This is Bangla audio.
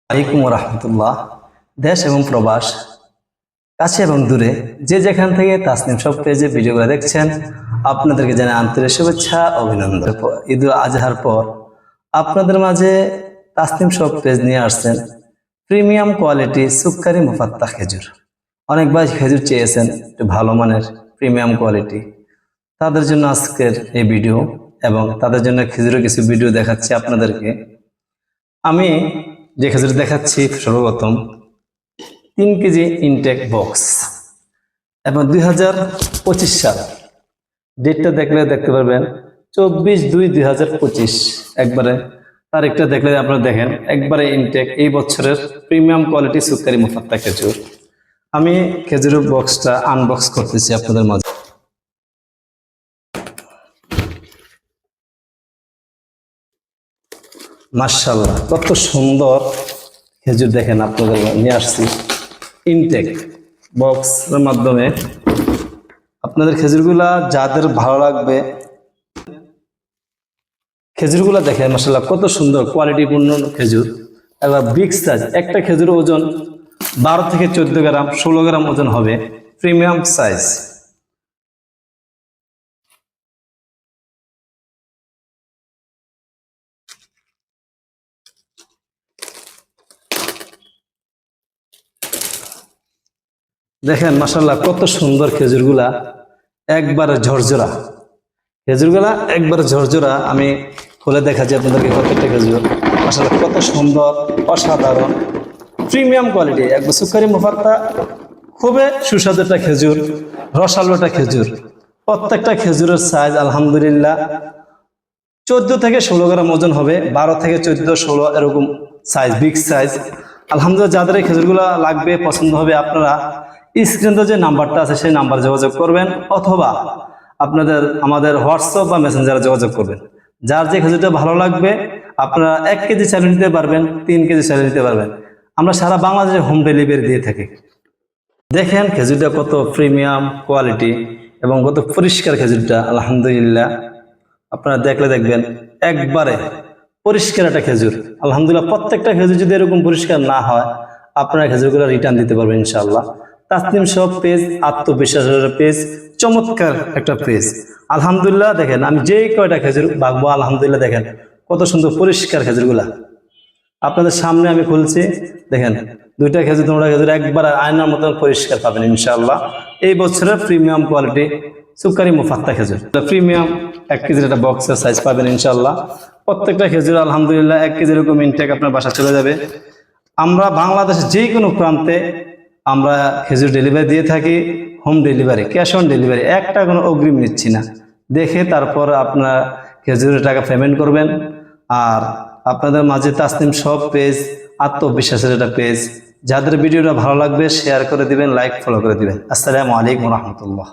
আলাইকুম রাহমাতুল্লাহ। দেশ এবং প্রবাস, কাছে এবং দূরে যে যেখান থেকে তাসনিম শপ পেজে ভিডিওগুলো দেখছেন, আপনাদেরকে জানাই আন্তরিক শুভেচ্ছা, অভিনন্দন। ঈদ উল আজহার পর আপনাদের মাঝে তাসনিম শপ পেজ নিয়ে আসছেন প্রিমিয়াম কোয়ালিটি সুক্কারি মুফাত্তা খেজুর। অনেক ভাই খেজুর চেয়েছেন একটু ভালো মানের প্রিমিয়াম কোয়ালিটি, তাদের জন্য আজকের এই ভিডিও এবং তাদের জন্য খেজুরের কিছু ভিডিও দেখাচ্ছি আপনাদেরকে। আমি যে খেজুর দেখাচ্ছি সর্বপ্রথম 3 কেজি ইনটেক বক্স এবং 2025 সাল, ডেটটা দেখলে দেখতে পারবেন 24/2/2025, একবারে তারিখটা দেখলে আপনারা দেখেন একবারে ইনটেক এই বছরের প্রিমিয়াম কোয়ালিটি সুক্কারি মুফাত্তা খেজুর। আমি খেজুরের বক্সটা আনবক্স করতেছি আপনাদের মাঝে। মাশাআল্লাহ, কত সুন্দর খেজুর দেখেন, আপনাদের নিয়ে আসছি ইনটেক বক্সের মাধ্যমে। আপনাদের খেজুরগুলা যাদের ভালো লাগবে, খেজুরগুলা দেখেন মাশাআল্লাহ কত সুন্দর কোয়ালিটিপূর্ণ খেজুর। এবার বিগ সাইজ, একটা খেজুর ওজন 12 থেকে 14 গ্রাম 16 গ্রাম ওজন হবে, প্রিমিয়াম সাইজ। দেখেন মাশাআল্লাহ কত সুন্দর খেজুরগুলা, একবারে ঝরঝরা খেজুরগুলা, একবারে ঝরঝরা। আমি খুলে দেখাচ্ছি আপনাদেরকে প্রত্যেকটা খেজুর। মাশাআল্লাহ কত সুন্দর, অসাধারণ প্রিমিয়াম কোয়ালিটি, একবার সুক্কারি মুফাত্তা, খুবই সুস্বাদু একটা খেজুর, রসালো একটা খেজুর। প্রত্যেকটা খেজুরের সাইজ আলহামদুলিল্লাহ 14 থেকে 16 গ্রাম ওজন হবে, 12 থেকে 14, 16 এরকম সাইজ, বিগ সাইজ। আলহামদুলিল্লাহ, যাদের এই খেজুরগুলো লাগবে, পছন্দ হবে, আপনারা স্ক্রিনে যে নাম্বারটা আছে সেই নাম্বারে যোগাযোগ করবেন, অথবা আমাদের হোয়াটসঅ্যাপ বা মেসেঞ্জারে যোগাযোগ করবেন। যার যে খেজুরটা ভালো লাগবে আপনারা 1 কেজি চাইলে নিতে পারবেন, 3 কেজি চাইলে নিতে পারবেন। আমরা সারা বাংলাদেশে হোম ডেলিভারি দিয়ে থাকি। দেখেন খেজুরটা কত প্রিমিয়াম কোয়ালিটি এবং কত পরিষ্কার খেজুরটা, আলহামদুলিল্লাহ। আপনারা দেখলে দেখবেন একবারে পরিষ্কার একটা খেজুর। আলহামদুলিল্লাহ, প্রত্যেকটা খেজুর যদি এরকম পরিষ্কার না হয়, আপনারা খেজুরগুলো রিটার্ন দিতে পারবেন ইনশাআল্লাহ। তাসনিম শপ পেজ আত্মবিশ্বাসের পেজ, চমৎকার একটা পেজ। আলহামদুলিল্লাহ, দেখেন আমি যেই কয়টা খেজুর ভাগবো, আলহামদুলিল্লাহ দেখেন কত সুন্দর পরিষ্কার খেজুরগুলা আপনাদের সামনে আমি খুলছি। দেখেন 2টা খেজুর, 3টা খেজুর একবার আয়নার মতন পরিষ্কার পাবেন ইনশাআল্লাহ। এই বছরের প্রিমিয়াম কোয়ালিটি সুক্কারি মুফাত্তা খেজুর, প্রিমিয়াম 1 কেজির একটা বক্সের সাইজ পাবেন ইনশাআল্লাহ। প্রত্যেকটা খেজুর আলহামদুলিল্লাহ 1 কেজি এরকম ইনটেক আপনার বাসা চলে যাবে। আমরা বাংলাদেশের যে কোনো প্রান্তে আমরা খেজুর ডেলিভারি দিয়ে থাকি, home delivery, cash on delivery, একটা কোনো অগ্রিম নিচ্ছি না। দেখে তারপর আপনার খেজুরের টাকা পেমেন্ট করবেন। আর আপনাদের মাঝে তাসনিম শপ পেজ আত্মবিশ্বাসের একটা পেজ, যাদের ভিডিওটা ভালো লাগবে শেয়ার করে দিবেন, লাইক ফলো করে দিবেন। আসসালামু আলাইকুম রহমতুল্লাহ।